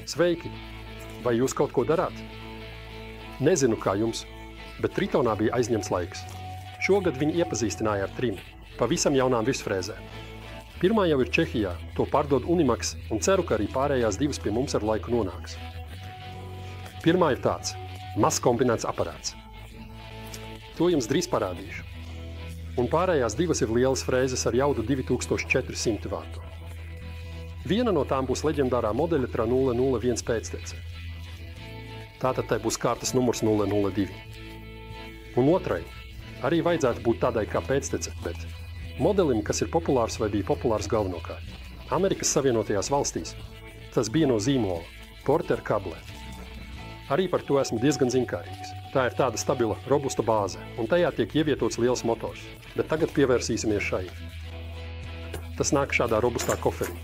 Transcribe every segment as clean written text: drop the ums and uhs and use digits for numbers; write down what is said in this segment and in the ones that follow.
Sveiki! Vai jūs kaut ko darāt? Nezinu, kā jums, bet Tritonā bija aizņemts laiks. Šogad viņi iepazīstināja ar 3 pavisam jaunām virsfrēzēm. Pirmā jau ir Čehijā, to pārdod Unimax un ceru, ka arī pārējās 2 pie mums ar laiku nonāks. Pirmā ir tāds – mazs kombinēts aparāts. To jums drīz parādīšu. Un pārējās 2 ir lielas frēzes ar jaudu 2400 vatu. Viena no tām būs leģendārā modeļa TRA 001 pēctece. Tātad tai būs kārtas numurs 002. Un otrai arī vajadzētu būt tādai kā pēctece, bet modelim, kas ir populārs vai bija populārs galvenokārt Amerikas Savienotajās valstīs, tas bija no zīmola Porter Cable. Arī par to esmu diezgan zinkārīgs. Tā ir tāda stabila, robusta bāze, un tajā tiek ievietots liels motors. Bet tagad pievērsīsimies šai. Tas nāk šādā robustā koferī,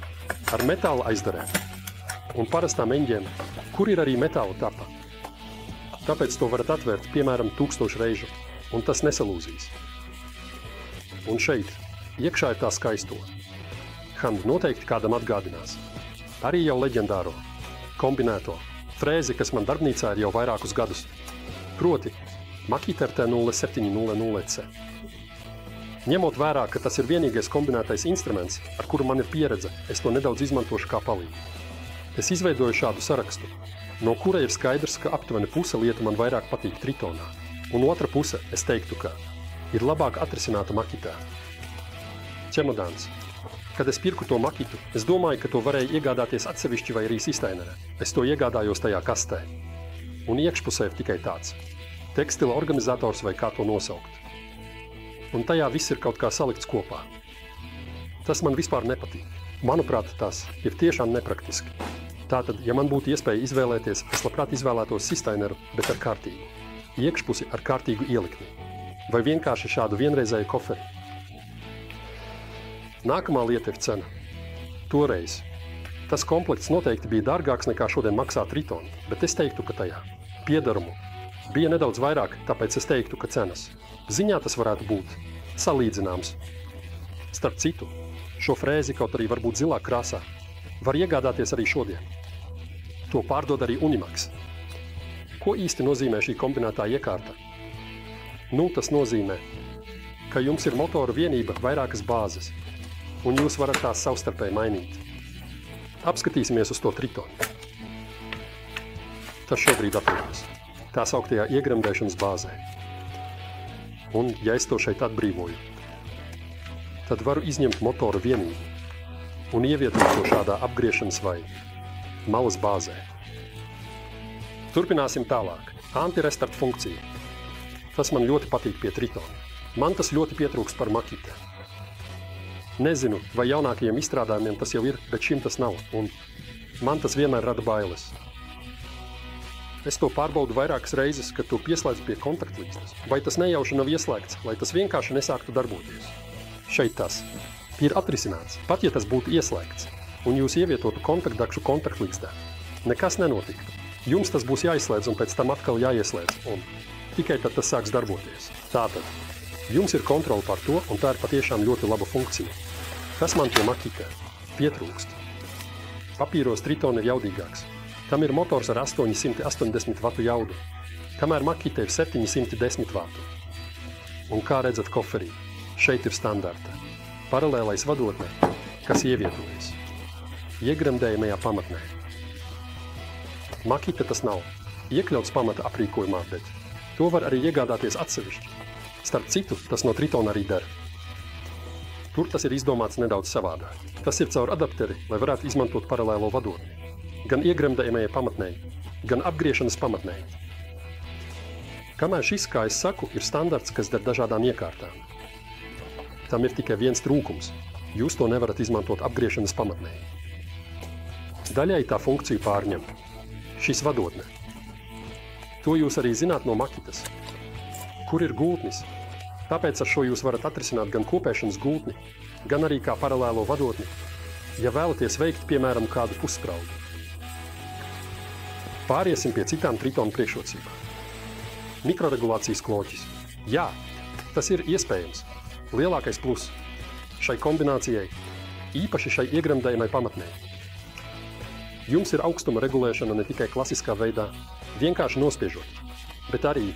ar metāla aizdarēm un parastām eņģiem, kur ir arī metāla tapa. Tāpēc to varat atvērt, piemēram, 1000 reižu, un tas nesalūzīs. Un šeit, iekšā ir tā skaisto. Hand noteikti kādam atgādinās. Arī jau leģendāro, kombinēto frēzi, kas man darbnīcā ir jau vairākus gadus. Proti, Makita T0700C. Ņemot vērā, ka tas ir vienīgais kombinētais instruments, ar kuru man ir pieredze, es to nedaudz izmantošu kā palīgu. Es izveidoju šādu sarakstu, no kura ir skaidrs, ka aptuveni puse lieta man vairāk patīk Tritonā, un otra puse, es teiktu, ka ir labāk atrisināta Makitā. Čemodāns. Kad es pirku to Makitu, es domāju, ka to varēja iegādāties atsevišķi vai arī sistainerē. Es to iegādājos tajā kastē. Un iekšpusē ir tikai tāds tekstila organizators vai kā to nosaukt. Un tajā viss ir kaut kā salikts kopā. Tas man vispār nepatīk. Manuprāt, tas ir tiešām nepraktiski. Tātad, ja man būtu iespēja izvēlēties, es labprāt izvēlētos sistaineru, bet ar kārtīgu. Iekšpusi ar kārtīgu ielikni. Vai vienkārši šādu vienreizēju koferi. Nākamā lieta ir cena. Toreiz. Tas komplekts noteikti bija dārgāks nekā šodien maksā Triton, bet es teiktu, ka tajā piedarumu bija nedaudz vairāk, tāpēc es teiktu, ka cenas ziņā tas varētu būt salīdzināms. Starp citu, šo frēzi, kaut arī varbūt zilā krāsā, var iegādāties arī šodien. To pārdod arī Unimax. Ko īsti nozīmē šī kombinētā iekārta? Nu, tas nozīmē, ka jums ir motoru vienība vairākas bāzes, un jūs varat tās savstarpēji mainīt. Apskatīsimies uz to Tritonu. Tas šobrīd atrodas tā sauktajā iegremdēšanas bāzē. Un, ja es to šeit atbrīvoju, tad varu izņemt motoru vienību un ievietot to šādā apgriešanas vai malas bāzē. Turpināsim tālāk. Anti-restart funkcija. Tas man ļoti patīk pie Tritona. Man tas ļoti pietrūkst par Makita. Nezinu, vai jaunākajiem izstrādājumiem tas jau ir, bet šim tas nav, un man tas vienmēr rada bailes. Es to pārbaudu vairākas reizes, kad to pieslēdz pie kontaktlīstas. Vai tas nejauši nav ieslēgts, lai tas vienkārši nesāktu darboties. Šeit tas ir atrisināts, pat ja tas būtu ieslēgts, un jūs ievietotu kontaktdakšu kontaktlīstā. Nekas nenotiktu. Jums tas būs jāizslēdz un pēc tam atkal jāieslēdz, un tikai tad tas sāks darboties. Tātad, jums ir kontrole par to, un tā ir patiešām ļoti laba funkcija. Kas man pie Makita pietrūkst? Papīros Triton ir jaudīgāks. Tam ir motors ar 880 vatu jaudu, kamēr Makita ir 710 vatu. Un kā redzat koferī, šeit ir standarta. Paralēlais vadotne, kas ievietojas iegremdējamajā pamatnē. Makita tas nav iekļauts pamata aprīkojumā, bet to var arī iegādāties atsevišķi. Starp citu, tas no Triton arī der. Tur tas ir izdomāts nedaudz savādāk. Tas ir caur adapteri, lai varētu izmantot paralēlo vadotni. Gan iegremdējamajai pamatnei, gan apgriešanas pamatnei. Kamēr šis, kā es saku, ir standarts, kas der dažādām iekārtām. Tam ir tikai viens trūkums. Jūs to nevarat izmantot apgriešanas pamatnei. Daļai tā funkciju pārņem šis vadotne. To jūs arī zināt no Makitas. Kur ir gultnis? Tāpēc ar šo jūs varat atrisināt gan kopēšanas gultni, gan arī kā paralēlo vadotni, ja vēlaties veikt, piemēram, kādu pusspraudu. Pāriesim pie citām Triton priekšrocībām. Mikroregulācijas kloķis. Jā, tas ir iespējams. Lielākais plus šai kombinācijai, īpaši šai iegremdējamai pamatnei. Jums ir augstuma regulēšana ne tikai klasiskā veidā, vienkārši nospiežot, bet arī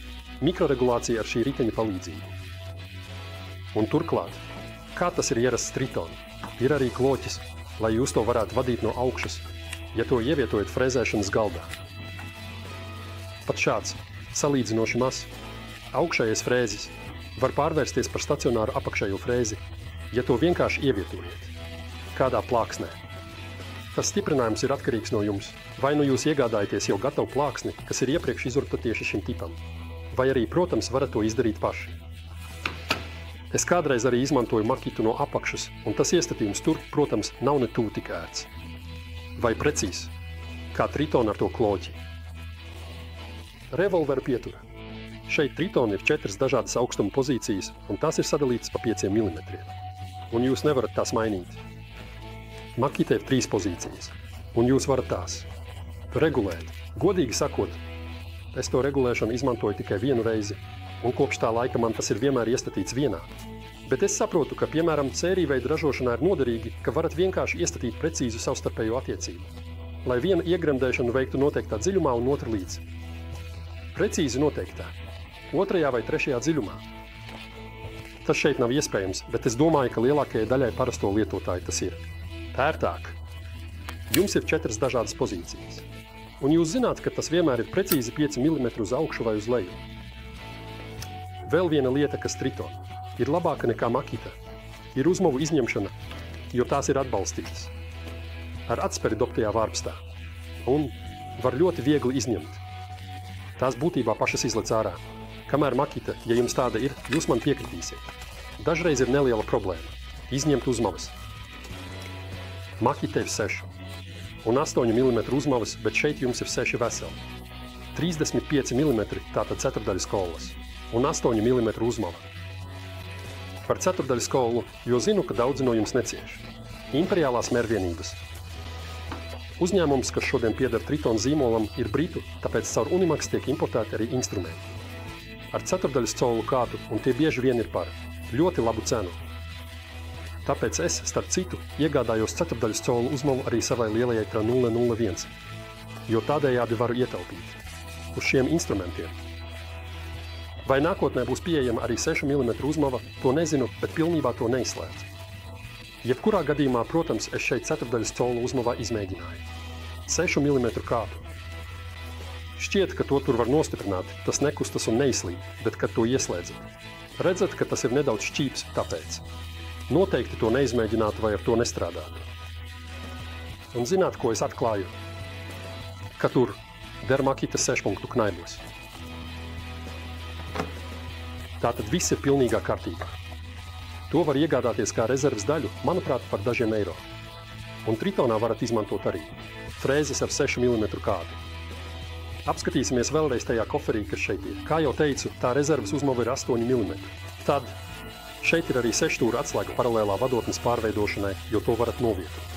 mikroregulācija ar šī riteņa palīdzību. Un turklāt, kā tas ir ierasts Triton, ir arī kloķis, lai jūs to varētu vadīt no augšas, ja to ievietojat frēzēšanas galdā. Pat šāds salīdzinoši mazs augšējais frēzis var pārvērsties par stacionāru apakšējo frēzi, ja to vienkārši ievietojat kādā plāksnē. Tas stiprinājums ir atkarīgs no jums. Vai nu jūs iegādājaties jau gatavu plāksni, kas ir iepriekš izurta tieši šim tipam, vai arī, protams, varat to izdarīt paši. Es kādreiz arī izmantoju makitu no apakšas, un tas iestatījums tur, protams, nav ne tuvu tik ērts. Vai precīzs, kā Triton ar to kloķi. Revolveru pietura. Šeit Triton ir 4 dažādas augstuma pozīcijas, un tās ir sadalītas pa 5 mm. Un jūs nevarat tās mainīt. Makite ir 3 pozīcijas, un jūs varat tās regulēt. Godīgi sakot, es to regulēšanu izmantoju tikai vienu reizi, un kopš tā laika man tas ir vienmēr iestatīts vienā. Bet es saprotu, ka, piemēram, sēriju ražošanā ir noderīgi, ka varat vienkārši iestatīt precīzu savstarpējo attiecību, lai viena iegremdēšanu veiktu noteiktā dziļumā un otra līdz. Precīzi noteiktā, 2. vai 3. dziļumā. Tas šeit nav iespējams, bet es domāju, ka lielākajai daļai parasto lietotāju tas ir. Ērtāk. Jums ir 4 dažādas pozīcijas, un jūs zināt, ka tas vienmēr ir precīzi 5 mm uz augšu vai uz leju. Vēl viena lieta, kas Triton ir labāka nekā makita, ir uzmavu izņemšana, jo tās ir atbalstītas ar atsperi doptajā vārpstā un var ļoti viegli izņemt. Tās būtībā pašas izlec ārā. Kamēr makita, ja jums tāda ir, jūs man piekritīsiet. Dažreiz ir neliela problēma – izņemt uzmavas. Makite ir 6 un 8 mm uzmavas, bet šeit jums ir 6 veseli. 35 mm tātad ceturdaļas kolas un 8 mm uzmava. Par ceturdaļas kolu, jo zinu, ka daudzi no jums necieš. Imperiālās mērvienības. Uzņēmums, kas šodien pieder Triton zīmolam, ir britu, tāpēc caur Unimax tiek importēti arī instrumenti. Ar ceturdaļas colu kātu, un tie bieži vien ir par ļoti labu cenu. Tāpēc es, starp citu, iegādājos ceturdaļas colu uzmavu arī savai lielajai 001, jo tādējādi varu ietaupīt uz šiem instrumentiem. Vai nākotnē būs pieejama arī 6 mm uzmava, to nezinu, bet pilnībā to neizslēdzu. Jebkurā gadījumā, protams, es šeit ceturdaļas colu uzmavā izmēģināju. 6 mm kātu. Šķiet, ka to tur var nostiprināt, tas nekustas un neizslīd, bet kad to ieslēdzat. Redzat, ka tas ir nedaudz šķīps, tāpēc. Noteikti to neizmēģinātu vai ar to nestrādātu. Un zināt, ko es atklāju? Ka tur der makita 6 punktu knaibos. Tātad viss ir pilnīgā kārtībā. To var iegādāties kā rezerves daļu, manuprāt, par dažiem eiro. Un Tritonā varat izmantot arī frēzes ar 6 mm kādu. Apskatīsimies vēlreiz tajā koferī, kas šeit ir. Kā jau teicu, tā rezerves uzmava ir 8 mm. Tad šeit ir arī 6 stūra atslēga paralēlā vadotnes pārveidošanai, jo to varat novietot.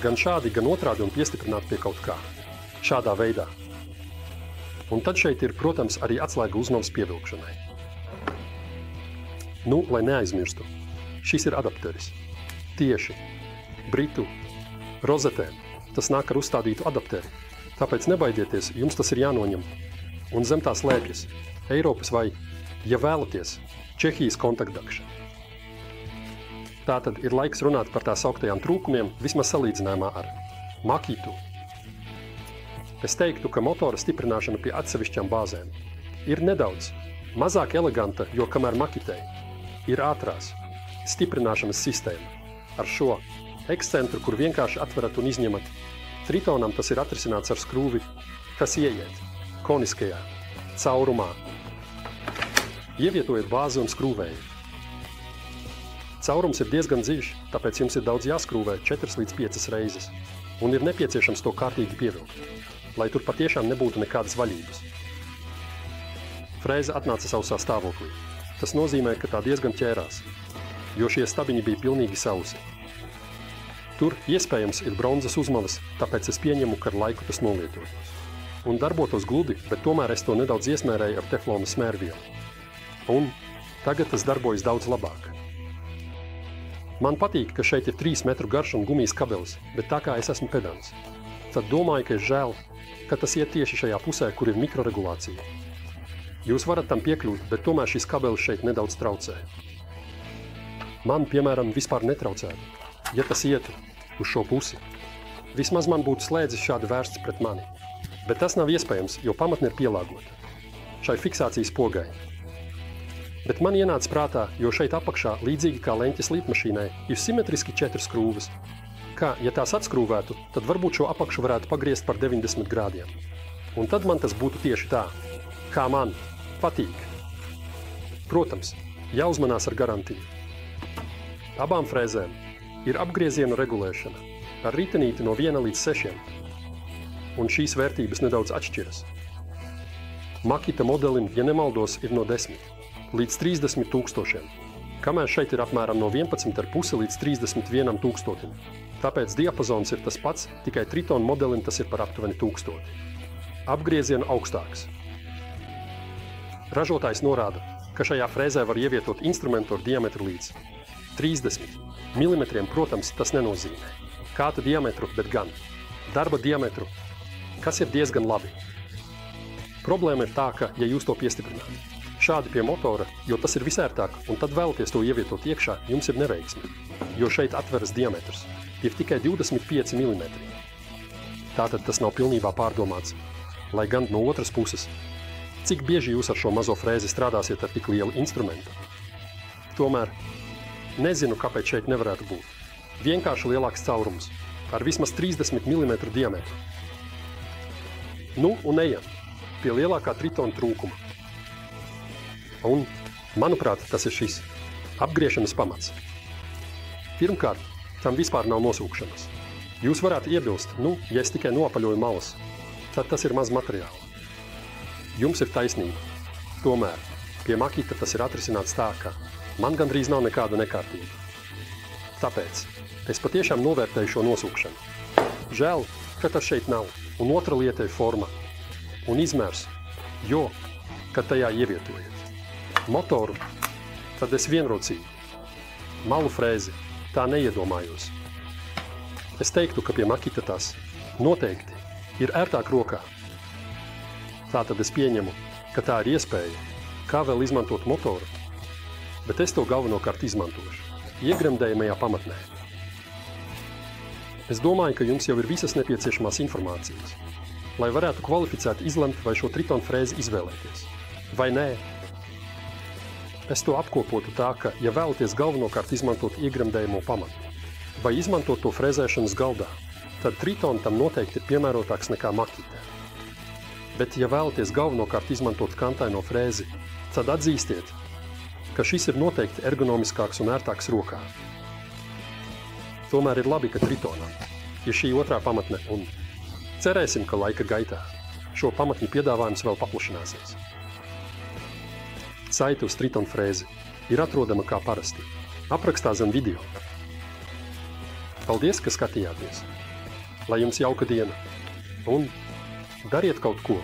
Gan šādi, gan otrādi un piestiprināt pie kaut kā. Šādā veidā. Un tad šeit ir, protams, arī atslēga uzmavas pievilkšanai. Nu, lai neaizmirstu. Šis ir adapteris. Tieši. Britu. Rozetēm. Tas nāk ar uzstādītu adapteri. Tāpēc nebaidieties, jums tas ir jānoņem. Un zem tā slēpjas Eiropas vai, ja vēlaties, Čehijas kontaktdakša. Tātad ir laiks runāt par tā sauktajām trūkumiem, vismaz salīdzinājumā ar makitu. Es teiktu, ka motora stiprināšana pie atsevišķām bāzēm ir nedaudz mazāk eleganta, jo kamēr makitei ir ātrās stiprināšanas sistēma ar šo ekscentru, kur vienkārši atverat un izņemat. Tritonam tas ir atrisināts ar skrūvi, kas ieiet koniskajā caurumā. Ievietojiet bāzi un skrūvējiet. Caurums ir diezgan dziļš, tāpēc jums ir daudz jāskrūvē 4 līdz 5 reizes, un ir nepieciešams to kārtīgi pievilkt, lai tur patiešām nebūtu nekādas vaļības. Frēze atnāca sausā stāvoklī. Tas nozīmē, ka tā diezgan ķērās, jo šie stabiņi bija pilnīgi sausi. Tur iespējams ir bronzas uzmavas, tāpēc es pieņemu, ka ar laiku tas nolietotos. Un darbotos gludi, bet tomēr es to nedaudz iesmērēju ar teflona smērvielu. Un tagad tas darbojas daudz labāk. Man patīk, ka šeit ir 3 metru garš un gumijas kabelis, bet tā kā es esmu pedants. tad domāju, ka ir žēl, ka tas iet tieši šajā pusē, kur ir mikroregulācija. Jūs varat tam piekļūt, bet tomēr šis kabelis šeit nedaudz traucē. Man, piemēram, vispār netraucētu, ja tas ietu uz šo pusi. Vismaz man būtu slēdzis šādi vērsts pret mani. Bet tas nav iespējams, jo pamatne ir pielāgota šai fiksācijas pogai. Bet man ienāca prātā, jo šeit apakšā, līdzīgi kā leņķes līpmašīnai, ir simetriski 4 skrūves. Kā, ja tās atskrūvētu, tad varbūt šo apakšu varētu pagriezt par 90 grādiem. Un tad man tas būtu tieši tā, kā man patīk. Protams, jāuzmanās ar garantiju. Abām frēzēm ir apgrieziena regulēšana ar ritenīti no 1 līdz 6, un šīs vērtības nedaudz atšķiras. Makita modelim, ja nemaldos, ir no 10 līdz 30 000, kamēr šeit ir apmēram no 11,5 līdz 31 000. Tāpēc diapazons ir tas pats, tikai Triton modelim tas ir par aptuveni 1000. Apgrieziena augstāks. Ražotājs norāda, ka šajā frēzē var ievietot instrumentu ar diametru līdz 30 mm, protams, tas nenozīmē kādu diametru, bet gan darba diametru, kas ir diezgan labi. Problēma ir tā, ka, ja jūs to piestiprināt šādi pie motora, jo tas ir visērtāk, un tad vēlaties to ievietot iekšā, jums ir neveiksme, jo šeit atveras diametrs ir tikai 25 mm. Tātad tas nav pilnībā pārdomāts, lai gan no otras puses, cik bieži jūs ar šo mazo frēzi strādāsiet ar tik lielu instrumentu. Tomēr nezinu, kāpēc šeit nevarētu būt. Vienkārši lielāks caurums, ar vismaz 30 mm diametru. Nu, un ejam pie lielākā Tritona trūkuma. Un, manuprāt, tas ir šis apgriešanas pamats. Pirmkārt, tam vispār nav nosūkšanas. Jūs varētu iebilst, ja es tikai noapaļoju malas, tad tas ir maz materiāla. Jums ir taisnība. Tomēr, pie Makita tas ir atrisināts tā, ka man gandrīz nav nekāda nekārtība. Tāpēc es patiešām novērtēju šo nosūkšanu. Žēl, ka tas šeit nav, un otra lieta ir forma un izmērs, jo, kad tajā ievietojiet motoru, tad es vienrocīgi, malu frēzi, tā neiedomājos. Es teiktu, ka pie Makita tas noteikti ir ērtāk rokā. Tātad es pieņemu, ka tā ir iespēja, kā vēl izmantot motoru, bet es to galvenokārt izmantošu iegremdējumajā pamatnē. Es domāju, ka jums jau ir visas nepieciešamās informācijas, lai varētu kvalificēt izlemt, vai šo Triton frēzi izvēlēties, vai nē. Es to apkopotu tā, ka, ja vēlaties galvenokārt izmantot iegremdējumu pamatu, vai izmantot to frēzēšanas galdā, tad Triton tam noteikti ir piemērotāks nekā Makita. Bet, ja vēlaties galvenokārt izmantot kantaino frēzi, tad atzīstiet, ka šis ir noteikti ergonomiskāks un ērtāks rokā. Tomēr ir labi, ka Tritonam ir šī otrā pamatne, un cerēsim, ka laika gaitā šo pamatņu piedāvājums vēl paplašināsies. Saite uz Triton frēzi ir atrodama kā parasti, aprakstā zem video. Paldies, ka skatījāties! Lai jums jauka diena! Un dariet kaut ko!